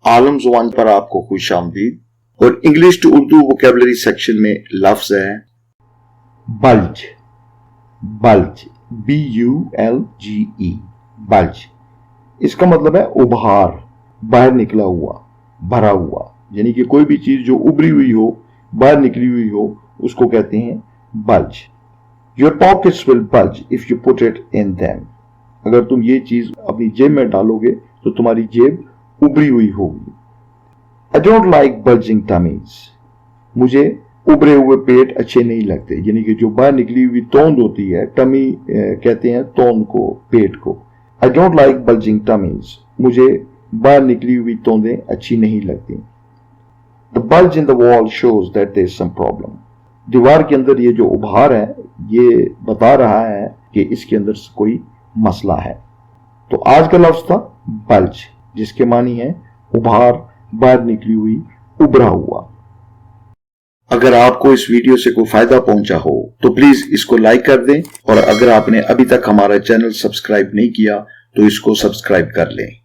आलम ज़ुबान पर आपको खुशामदीद। और English to Urdu vocabulary section में लफ्ज है बल्ज। बल्ज BULGE बल्ज, इसका मतलब है उभार, बाहर निकला हुआ, भरा हुआ, यानी कि कोई भी चीज जो उभरी हुई हो, बाहर निकली हुई हो, उसको कहते हैं bulge. Your pockets will bulge if you put it in them. अगर तुम ये चीज अपनी जेब में डालोगे तो तुम्हारी जेब उभरी हुई होगी। I don't like bulging tummies. मुझे उभरे हुए पेट अच्छे नहीं लगते, यानी कि जो बाहर निकली हुई तोंद होती है, टमी कहते हैं तोंद को, पेट को। I don't like bulging tummies. मुझे बाहर निकली हुई तोंदें अच्छी नहीं लगती। The bulge in the wall shows that there is some problem. दीवार के अंदर ये जो उभार है, ये बता रहा है कि इसके अंदर कोई मसला है। तो आज का लफ्ज था बल्ज, जिसके मानी है उभार, बाहर निकली हुई, उभरा हुआ। अगर आपको इस वीडियो से कोई फायदा पहुंचा हो तो प्लीज इसको लाइक कर दें, और अगर आपने अभी तक हमारा चैनल सब्सक्राइब नहीं किया तो इसको सब्सक्राइब कर लें।